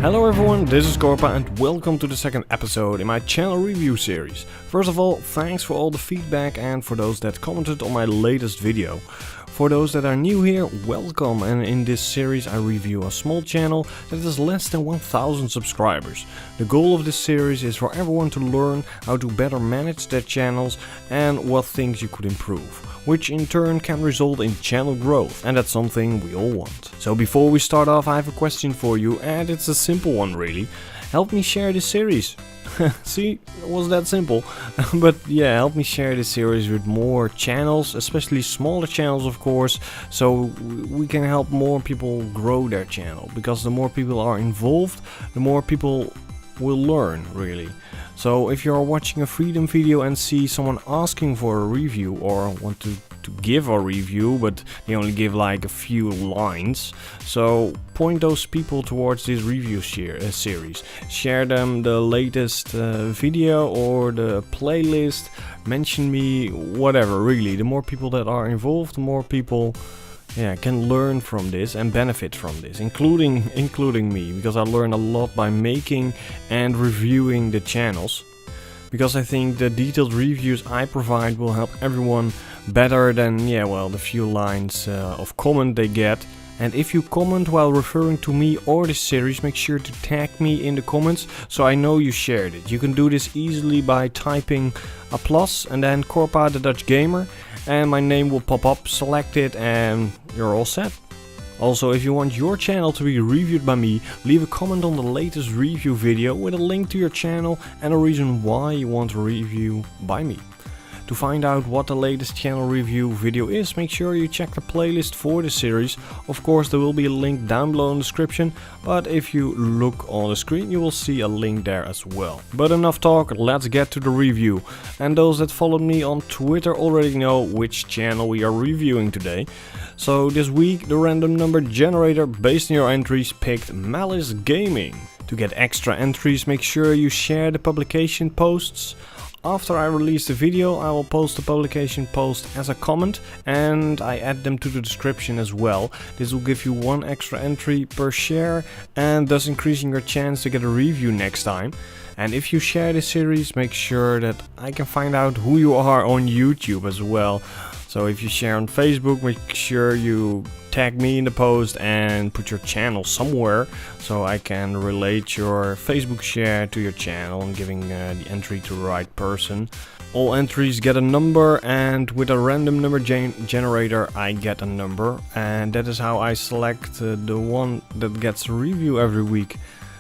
Hello everyone, this is Korpah and welcome to the second episode in my channel review series. First of all, thanks for all the feedback and for those that commented on my latest video. For those that are new here, welcome, and in this series I review a small channel that has less than 1000 subscribers. The goal of this series is for everyone to learn how to better manage their channels and what things you could improve, which in turn can result in channel growth, and that's something we all want. So before we start off, I have a question for you, and it's a simple one really. Help me share this series. See, it was that simple. But yeah, help me share this series with more channels, especially smaller channels of course, so we can help more people grow their channel, because the more people are involved, the more people will learn really. So if you're watching a freedom video and see someone asking for a review or want to give a review, but they only give like a few lines, so point those people towards this review series. Share them the latest video or the playlist, mention me, whatever really. The more people that are involved, the more people can learn from this and benefit from this, including me, because I learn a lot by making and reviewing the channels. Because I think the detailed reviews I provide will help everyone better than the few lines of comment they get. And if you comment while referring to me or this series, make sure to tag me in the comments so I know you shared it. You can do this easily by typing a plus and then Korpah the Dutch Gamer, and my name will pop up. Select it and you're all set. Also, if you want your channel to be reviewed by me, leave a comment on the latest review video with a link to your channel and a reason why you want a review by me. To find out what the latest channel review video is, make sure you check the playlist for the series. Of course, there will be a link down below in the description, but if you look on the screen you will see a link there as well. But enough talk, let's get to the review. And those that followed me on Twitter already know which channel we are reviewing today. So this week the random number generator based on your entries picked Malice Gaming. To get extra entries, make sure you share the publication posts. After I release the video, I will post the publication post as a comment and I add them to the description as well. This will give you one extra entry per share and thus increasing your chance to get a review next time. And if you share this series, make sure that I can find out who you are on YouTube as well. So if you share on Facebook, make sure you tag me in the post and put your channel somewhere so I can relate your Facebook share to your channel and giving the entry to the right person. All entries get a number, and with a random number generator I get a number, and that is how I select the one that gets a review every week.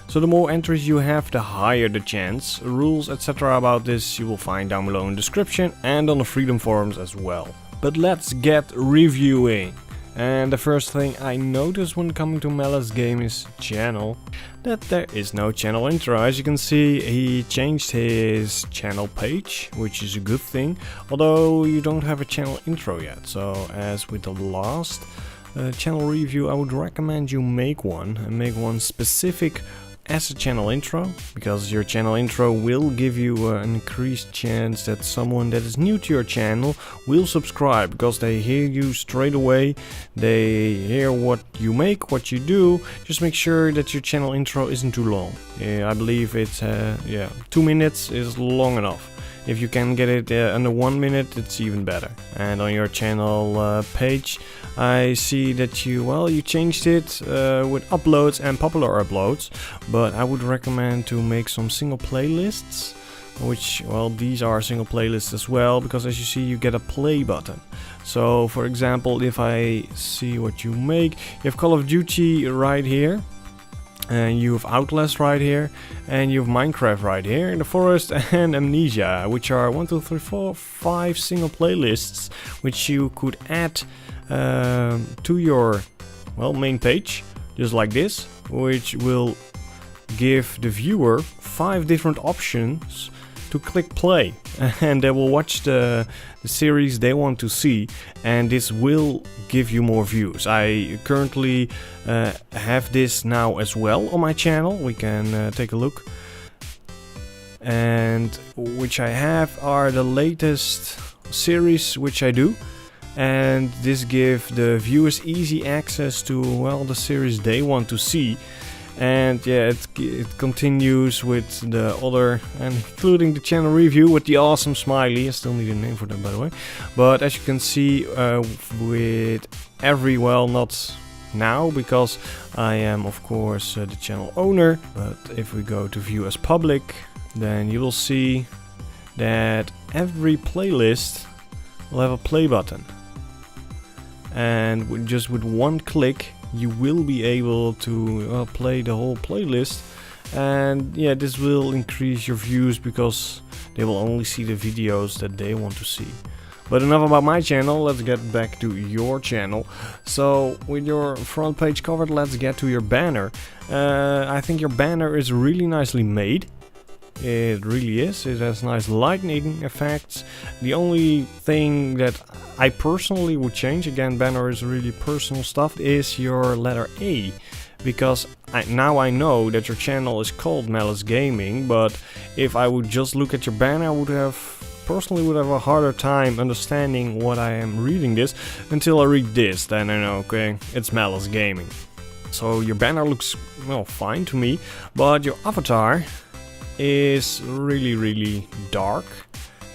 So the more entries you have, the higher the chance. Rules etc. about this you will find down below in the description and on the Freedom forums as well. But let's get reviewing. And the first thing I noticed when coming to Malice Gaming's channel, that there is no channel intro. As you can see, he changed his channel page, which is a good thing, although you don't have a channel intro yet. So as with the last channel review, I would recommend you make one, and make one specific as a channel intro, because your channel intro will give you an increased chance that someone that is new to your channel will subscribe, because they hear you straight away, they hear what you make, what you do. Just make sure that your channel intro isn't too long. I believe it's 2 minutes is long enough. If you can get it under 1 minute, it's even better. And on your channel page, I see that you changed it with uploads and popular uploads, but I would recommend to make some single playlists, which, these are single playlists as well, because as you see you get a play button. So for example, if I see what you make, you have Call of Duty right here, and you have Outlast right here, and you have Minecraft right here in the forest, and Amnesia, which are 1, 2, 3, 4, 5 single playlists which you could add to your main page, just like this, which will give the viewer 5 different options to click play, and they will watch the series they want to see, and this will give you more views. I currently have this now as well on my channel. We can take a look, and which I have are the latest series which I do, and this gives the viewers easy access to the series they want to see. And yeah, it continues with the other, and including the channel review with the awesome smiley. I still need a name for that, by the way. But as you can see, with every, well, not now because I am of course the channel owner, but if we go to view as public, then you will see that every playlist will have a play button, and just with one click you will be able to play the whole playlist. And yeah, this will increase your views because they will only see the videos that they want to see. But enough about my channel, let's get back to your channel. So with your front page covered, let's get to your banner. I think your banner is really nicely made. It really is. It has nice lightning effects. The only thing that I personally would change, again, banner is really personal stuff, is your letter A. Because now I know that your channel is called Malice Gaming, but if I would just look at your banner, I would have a harder time understanding what I am reading this until I read this. Then I know, okay, it's Malice Gaming. So your banner looks, well, fine to me, but your avatar is really dark.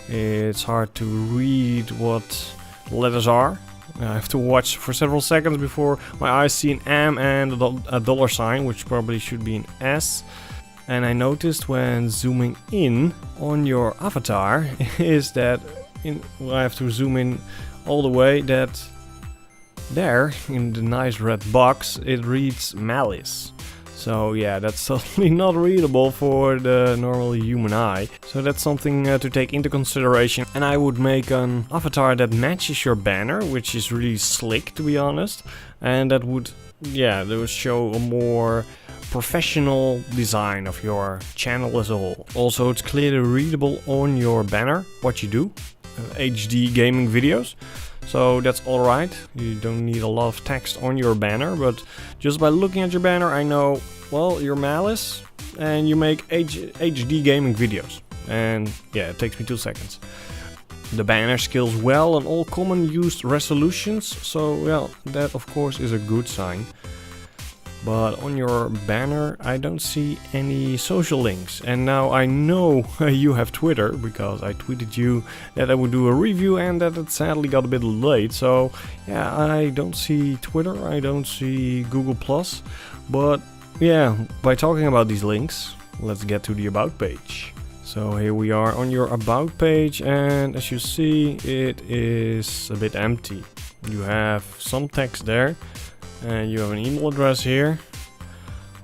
It's hard to read what letters are. I have to watch for several seconds before my eyes see an M and a dollar sign, which probably should be an S. And I noticed when zooming in on your avatar is that I have to zoom in all the way, that there in the nice red box it reads Malice. So yeah, that's totally not readable for the normal human eye. So that's something to take into consideration. And I would make an avatar that matches your banner, which is really slick, to be honest. And that would, yeah, that would show a more professional design of your channel as a whole. Also, it's clearly readable on your banner what you do. HD gaming videos. So that's alright, you don't need a lot of text on your banner, but just by looking at your banner I know, well, you're Malice and you make HD gaming videos. And yeah, it takes me 2 seconds. The banner scales well on all common used resolutions, so well, that of course is a good sign. But on your banner I don't see any social links. And now I know you have Twitter, because I tweeted you that I would do a review and that it sadly got a bit late. So yeah, I don't see Twitter, I don't see Google+. But yeah, by talking about these links, let's get to the About page. So here we are on your About page, and as you see, it is a bit empty. You have some text there. And you have an email address here,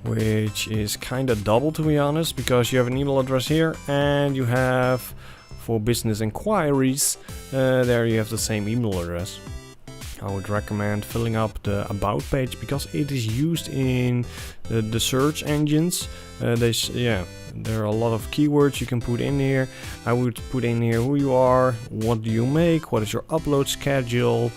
which is kind of double, to be honest, because you have an email address here and you have, for business inquiries, there you have the same email address. I would recommend filling up the About page because it is used in the search engines. There are a lot of keywords you can put in here. I would put in here who you are, what do you make, what is your upload schedule,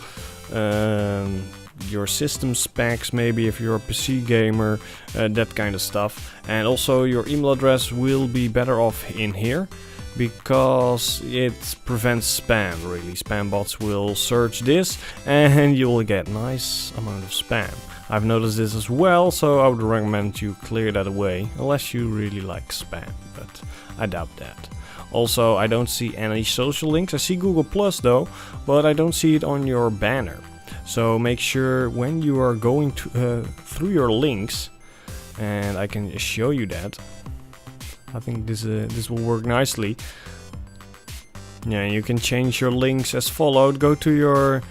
your system specs, maybe if you're a PC gamer, that kind of stuff. And also your email address will be better off in here because it prevents spam, really. Spam bots will search this and you will get nice amount of spam. I've noticed this as well, so I would recommend you clear that away, unless you really like spam, but I doubt that. Also, I don't see any social links. I see Google Plus though, but I don't see it on your banner. So make sure when you are going to, through your links, and I can show you that. I think this will work nicely. Yeah, you can change your links as followed. Go to your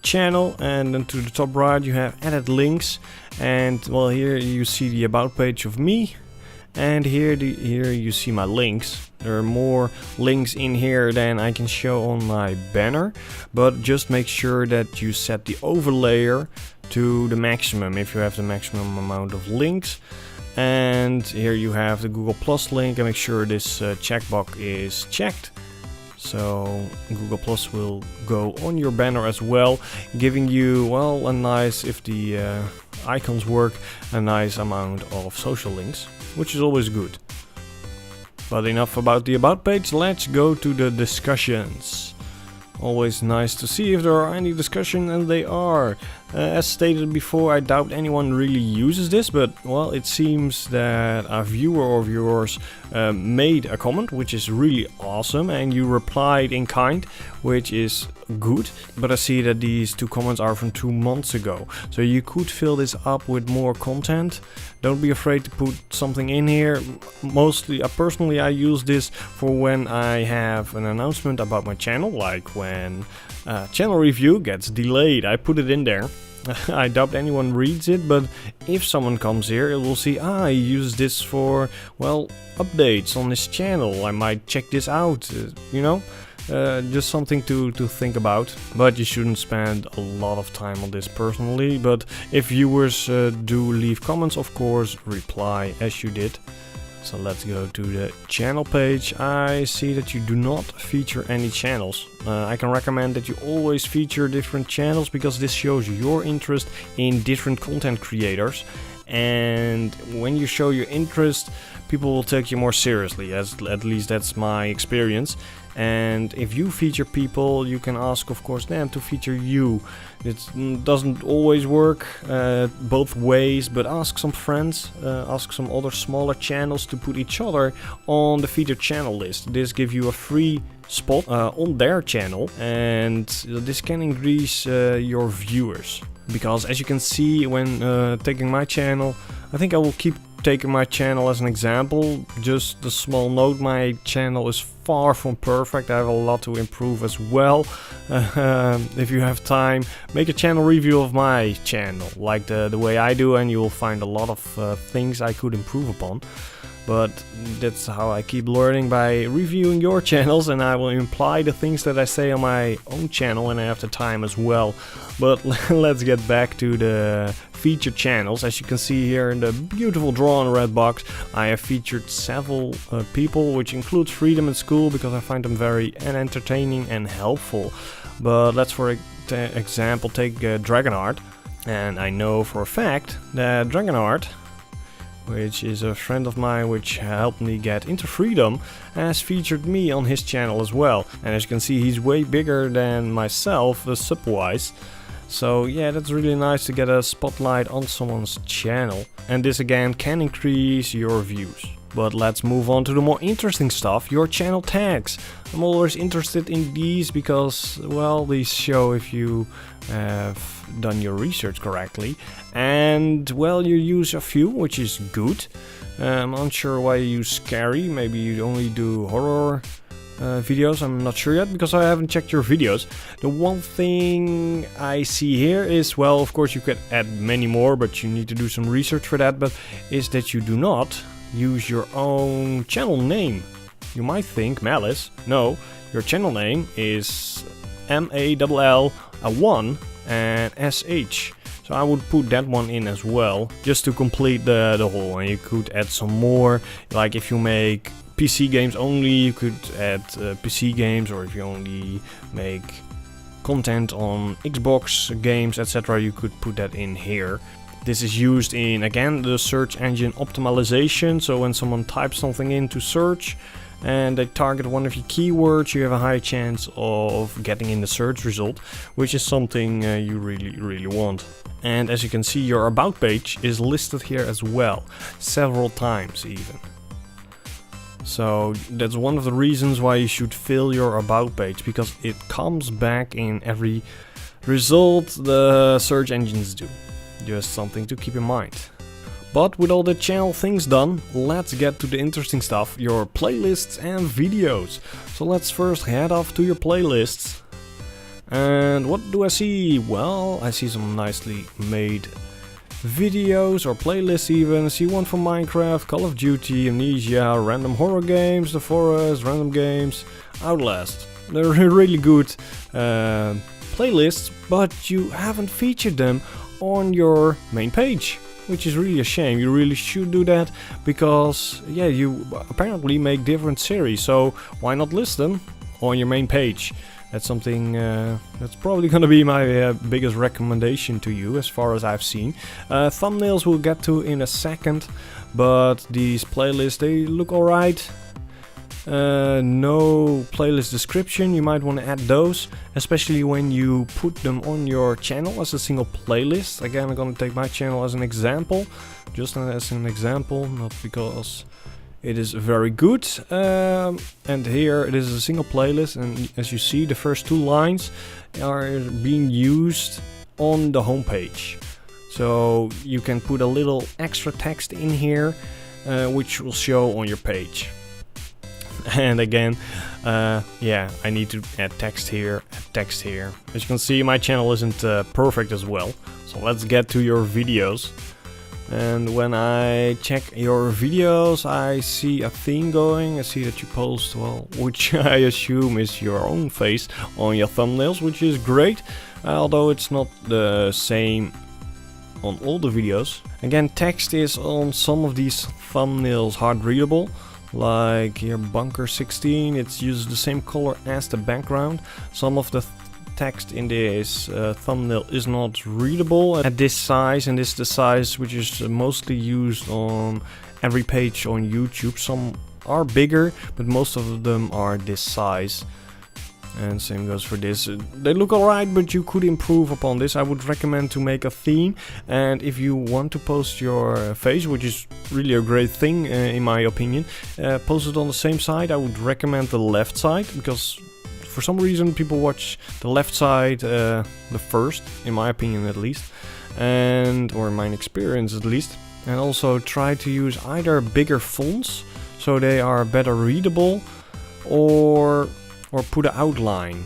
channel, and then to the top right you have edit links, and well, here you see the About page of me, and here you see my links. There are more links in here than I can show on my banner, but just make sure that you set the overlayer to the maximum if you have the maximum amount of links. And here you have the Google Plus link, and make sure this checkbox is checked. So Google Plus will go on your banner as well, giving you, well, a nice, if the icons work, a nice amount of social links, which is always good. But enough about the About page, let's go to the discussions. Always nice to see if there are any discussion, and they are. As stated before, I doubt anyone really uses this, but well, it seems that a viewer of yours made a comment, which is really awesome, and you replied in kind, which is good. But I see that these 2 comments are from 2 months ago, so you could fill this up with more content. Don't be afraid to put something in here. Mostly, personally, I use this for when I have an announcement about my channel, like when channel review gets delayed, I put it in there. I doubt anyone reads it, but if someone comes here, it will see, he uses this for, well, updates on his channel. I might check this out, you know? Just something to think about. But you shouldn't spend a lot of time on this personally. But if viewers do leave comments, of course, reply as you did. So let's go to the channel page. I see that you do not feature any channels. I can recommend that you always feature different channels, because this shows your interest in different content creators. And when you show your interest, people will take you more seriously, at least that's my experience. And if you feature people, you can ask, of course, them to feature you. It doesn't always work both ways, but ask some friends, ask some other smaller channels to put each other on the featured channel list. This gives you a free spot on their channel, and this can increase your viewers. Because as you can see, when taking my channel, I think I will keep taking my channel as an example. Just a small note, my channel is far from perfect. I have a lot to improve as well. If you have time, make a channel review of my channel, like the way I do, and you will find a lot of things I could improve upon. But that's how I keep learning, by reviewing your channels, and I will imply the things that I say on my own channel when I have the time as well. But let's get back to the featured channels. As you can see here in the beautiful drawn red box, I have featured several people, which includes Freedom in School, because I find them very entertaining and helpful. But let's for example take Dragonheart, and I know for a fact that Dragonheart, which is a friend of mine which helped me get into Freedom, has featured me on his channel as well. And as you can see, he's way bigger than myself sub-wise. So yeah, that's really nice to get a spotlight on someone's channel. And this again can increase your views. But let's move on to the more interesting stuff, your channel tags. I'm always interested in these because, well, these show if you have done your research correctly. And, well, you use a few, which is good. I'm unsure why you use scary, maybe you only do horror videos, I'm not sure yet, because I haven't checked your videos. The one thing I see here is, well, of course you could add many more, but you need to do some research for that, but is that you do not use your own channel name. You might think Malice. No, your channel name is MALL, a 1 and SH. So I would put that one in as well, just to complete the whole. And you could add some more, like if you make PC games only, you could add PC games, or if you only make content on Xbox games, etc., you could put that in here. This is used in, again, the search engine optimization. So when someone types something into search and they target one of your keywords, you have a high chance of getting in the search result, which is something you really want. And as you can see, your about page is listed here as well, several times even. So that's one of the reasons why you should fill your about page, because it comes back in every result the search engines do. Just something to keep in mind. But with all the channel things done, let's get to the interesting stuff, your playlists and videos. So let's first head off to your playlists. And what do I see? Well, I see some nicely made videos or playlists even. I see one for Minecraft, Call of Duty, Amnesia, random horror games, The Forest, random games, Outlast. They're really good playlists, but you haven't featured them on your main page, which is really a shame. You really should do that, because yeah, you apparently make different series, so why not list them on your main page? That's something that's probably gonna be my biggest recommendation to you, as far as I've seen. Thumbnails we'll get to in a second, but these playlists, they look alright. no playlist description. You might want to add those, especially when you put them on your channel as a single playlist. Again, I'm gonna take my channel as an example, just as an example, not because it is very good. And here it is a single playlist, and as you see, the first 2 lines are being used on the home page. So you can put a little extra text in here, which will show on your page. And again, yeah, I need to add text here, text here. As you can see, my channel isn't perfect as well. So let's get to your videos. And when I check your videos, I see a theme going. I see that you post, well, which I assume is your own face on your thumbnails, which is great. Although it's not the same on all the videos. Again, text is on some of these thumbnails hard readable. Like here, Bunker 16, it uses the same color as the background. Some of the text in this thumbnail is not readable at this size, and this is the size which is mostly used on every page on YouTube. Some are bigger, but most of them are this size. And same goes for this. They look alright, but you could improve upon this. I would recommend to make a theme, and if you want to post your face, which is really a great thing in my opinion, post it on the same side. I would recommend the left side, because for some reason people watch the left side the first, in my opinion at least, and or in my experience at least. And also try to use either bigger fonts so they are better readable, or put an outline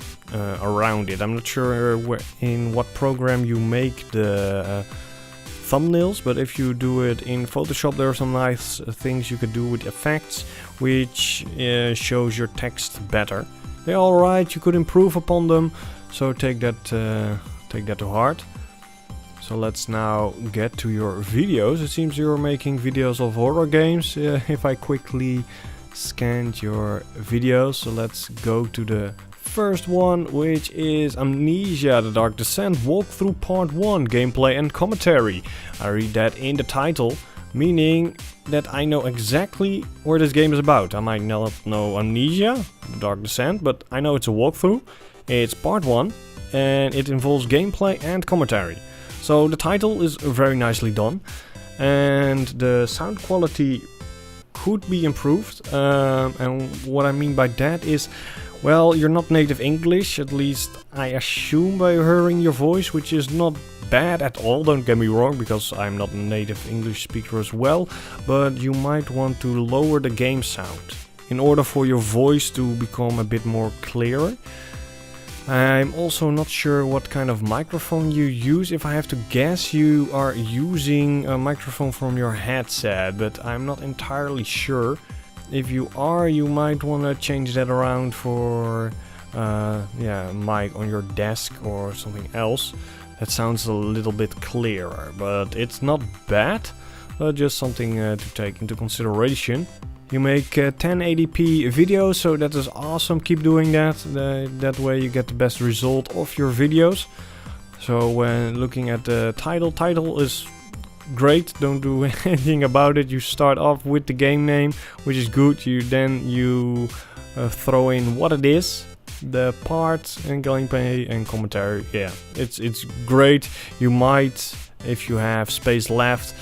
around it. I'm not sure in what program you make the thumbnails, but if you do it in Photoshop, there are some nice things you could do with effects, which shows your text better. They're alright, you could improve upon them, so take that to heart. So let's now get to your videos. It seems you're making videos of horror games. If I quickly scanned your videos, so let's go to the first one, which is Amnesia, The Dark Descent Walkthrough Part 1, Gameplay and Commentary. I read that in the title, meaning that I know exactly where this game is about. I might not know Amnesia, The Dark Descent, but I know it's a walkthrough. It's Part 1, and it involves gameplay and commentary. So the title is very nicely done, and the sound quality could be improved, and what I mean by that is, well, you're not native English, at least I assume by hearing your voice, which is not bad at all, don't get me wrong, because I'm not a native English speaker as well, but you might want to lower the game sound in order for your voice to become a bit more clearer. I'm also not sure what kind of microphone you use. If I have to guess, you are using a microphone from your headset, but I'm not entirely sure. If you are, you might want to change that around for yeah, mic on your desk or something else. That sounds a little bit clearer, but it's not bad, but just something to take into consideration. You make 1080p videos, so that is awesome. Keep doing that. That way you get the best result of your videos. So when looking at the title is great. Don't do anything about it. You start off with the game name, which is good. Then you throw in what it is, the parts and gameplay and commentary. Yeah, it's great. You might, if you have space left,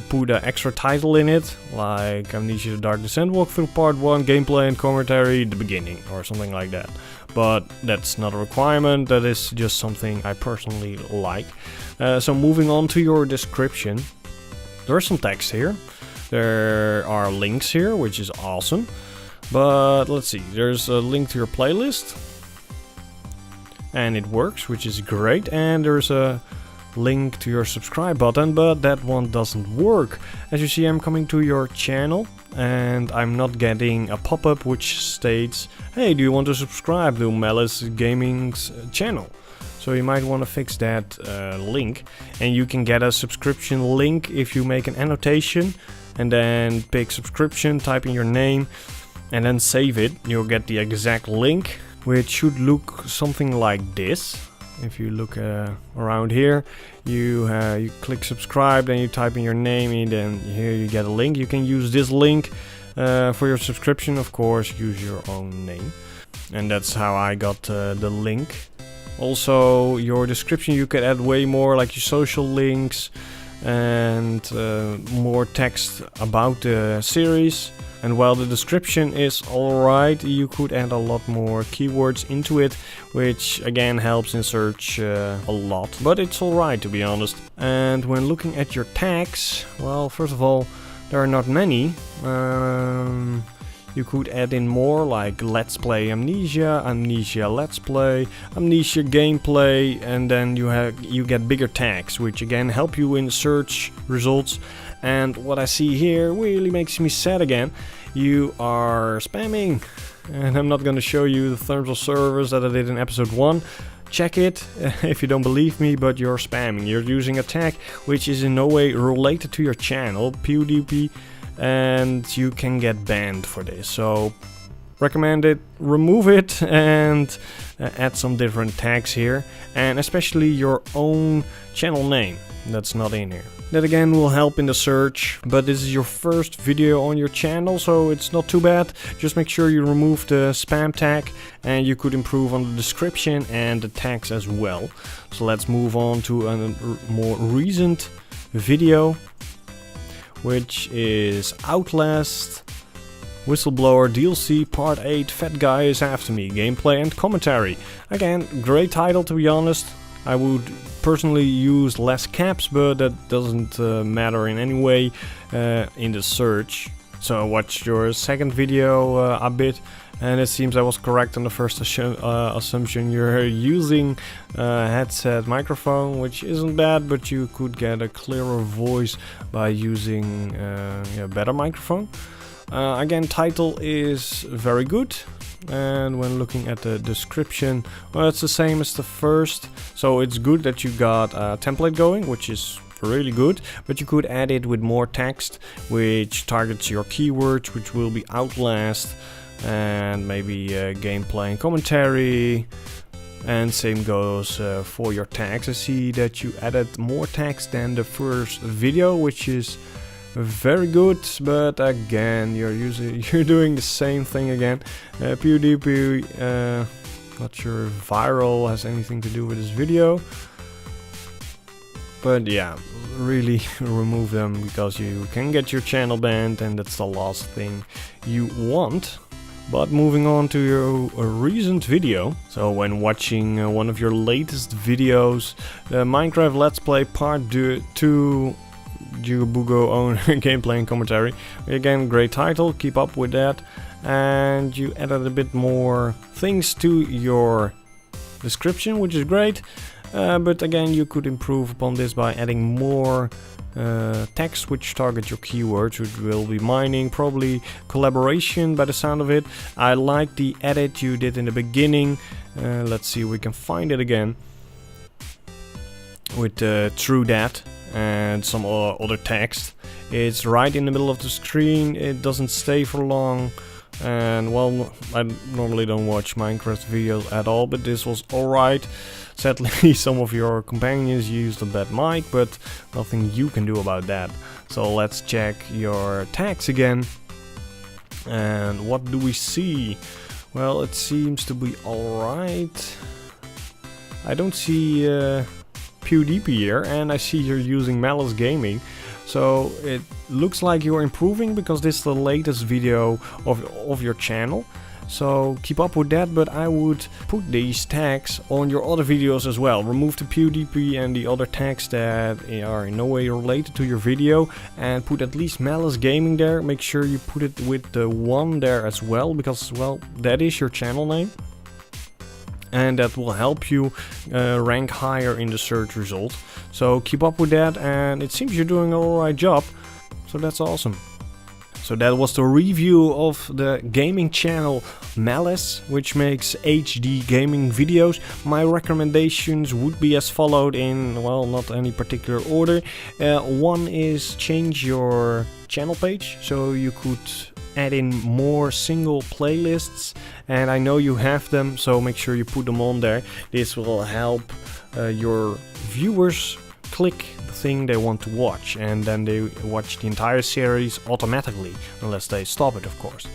put an extra title in it, like Amnesia The Dark Descent Walkthrough Part 1, Gameplay and Commentary, the beginning, or something like that. But that's not a requirement, that is just something I personally like. So moving on to your description, there's some text here. There are links here, which is awesome. But let's see, there's a link to your playlist. And it works, which is great. And there's a link to your subscribe button, but that one doesn't work. As you see, I'm coming to your channel and I'm not getting a pop-up which states, hey, do you want to subscribe to Malice Gaming's channel? So you might want to fix that link, and you can get a subscription link if you make an annotation and then pick subscription, type in your name and then save it. You'll get the exact link, which should look something like this. If you look around here, you click subscribe, then you type in your name, and then here you get a link. You can use this link For your subscription, of course, use your own name. And that's how I got the link. Also, your description, you can add way more, like your social links and more text about the series. And while the description is alright, you could add a lot more keywords into it, which again helps in search a lot. But it's alright, to be honest. And when looking at your tags, well, first of all, there are not many. You could add in more, like Let's Play Amnesia, Amnesia Let's Play, Amnesia Gameplay, and then you get bigger tags, which again help you in search results. And what I see here really makes me sad again. You are spamming, and I'm not going to show you the terms of service that I did in episode 1. Check it if you don't believe me, but you're spamming. You're using a tag which is in no way related to your channel, PewDiePie, and you can get banned for this. So recommend it, remove it, and add some different tags here, and especially your own channel name that's not in here. That again will help in the search, but this is your first video on your channel, so it's not too bad. Just make sure you remove the spam tag, and you could improve on the description and the tags as well. So let's move on to a more recent video, which is Outlast Whistleblower DLC Part 8 Fat Guy is After Me, gameplay and commentary. Again, great title, to be honest. I would personally use less caps, but that doesn't matter in any way in the search. So I watched your second video a bit, and it seems I was correct on the first assumption. You're using a headset microphone, which isn't bad, but you could get a clearer voice by using a better microphone. Again, title is very good. And when looking at the description, well, it's the same as the first. So it's good that you got a template going, which is really good, but you could add it with more text, which targets your keywords, which will be Outlast, and maybe gameplay and commentary. And same goes for your tags. I see that you added more tags than the first video, which is very good, but again, you're doing the same thing again. PewDiePie, not sure if viral has anything to do with this video, but yeah, really remove them, because you can get your channel banned, and that's the last thing you want. But moving on to your recent video. So when watching one of your latest videos, the Minecraft Let's Play Part 2 Bugo own gameplay and commentary. Again, great title, keep up with that. And you added a bit more things to your description, which is great. But again, you could improve upon this by adding more text which target your keywords, which will be mining, probably collaboration by the sound of it. I like the edit you did in the beginning. Let's see if we can find it again. With True Dat and some other text. It's right in the middle of the screen, it doesn't stay for long, and well, I normally don't watch Minecraft videos at all, but this was alright. Sadly, some of your companions used a bad mic, but nothing you can do about that. So let's check your tags again. And what do we see? Well, it seems to be alright. I don't see PewDiePie here, and I see you're using Malice Gaming, so it looks like you're improving, because this is the latest video of your channel. So keep up with that, but I would put these tags on your other videos as well. Remove the PewDiePie and the other tags that are in no way related to your video, and put at least Malice Gaming there. Make sure you put it with the one there as well, because, well, that is your channel name. And that will help you rank higher in the search results. So keep up with that, and it seems you're doing an alright job. So that's awesome. So that was the review of the gaming channel Malice, which makes HD gaming videos. My recommendations would be as followed in, well, not any particular order. One is change your channel page, so you could add in more single playlists, and I know you have them, so make sure you put them on there. This will help your viewers click the thing they want to watch, and then they watch the entire series automatically, unless they stop it, of course.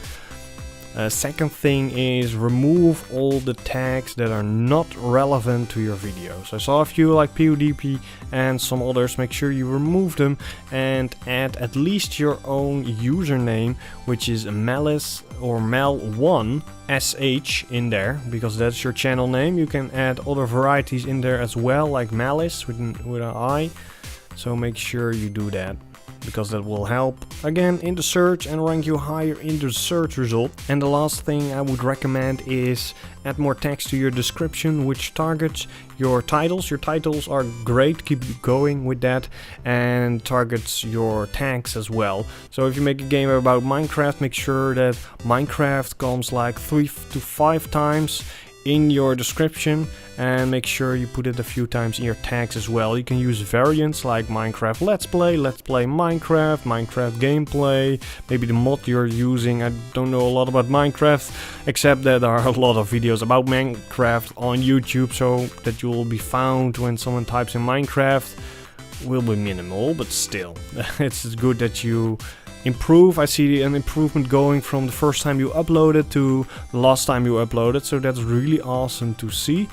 Second thing is remove all the tags that are not relevant to your videos. I saw a few like PewDiePie and some others. Make sure you remove them and add at least your own username, which is malice or mel1sh in there, because that's your channel name. You can add other varieties in there as well, like malice with an I. So make sure you do that, because that will help again in the search and rank you higher in the search result. And the last thing I would recommend is add more text to your description, which targets your titles. Your titles are great, keep going with that, and targets your tags as well. So if you make a game about Minecraft, make sure that Minecraft comes like 3 to 5 times in your description, and make sure you put it a few times in your tags as well. You can use variants like Minecraft Let's Play Minecraft, Minecraft Gameplay, maybe the mod you're using. I don't know a lot about Minecraft, except that there are a lot of videos about Minecraft on YouTube, so that you will be found when someone types in Minecraft will be minimal, but still, it's good that you improve. I see an improvement going from the first time you uploaded to the last time you uploaded, so that's really awesome to see.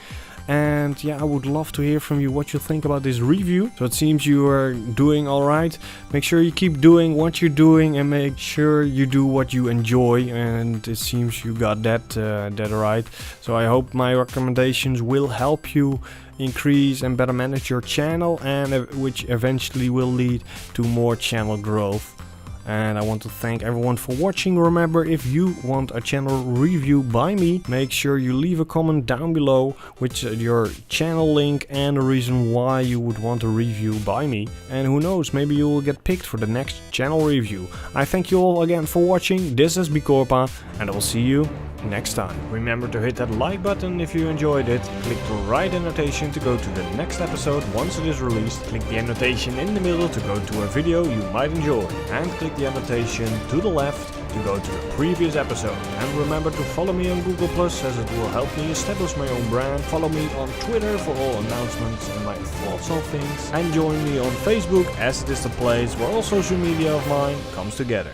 And yeah, I would love to hear from you what you think about this review. So it seems you are doing alright. Make sure you keep doing what you're doing and make sure you do what you enjoy, and it seems you got that right. So I hope my recommendations will help you increase and better manage your channel, and which eventually will lead to more channel growth. And I want to thank everyone for watching. Remember, if you want a channel review by me, make sure you leave a comment down below with your channel link and a reason why you would want a review by me. And who knows, maybe you will get picked for the next channel review. I thank you all again for watching. This has been Korpah, and I will see you next time. Remember to hit that like button if you enjoyed it. Click the right annotation to go to the next episode once it is released. Click the annotation in the middle to go to a video you might enjoy. And click the annotation to the left to go to the previous episode. And remember to follow me on Google+, as it will help me establish my own brand. Follow me on Twitter for all announcements and my thoughts on things. And join me on Facebook, as it is the place where all social media of mine comes together.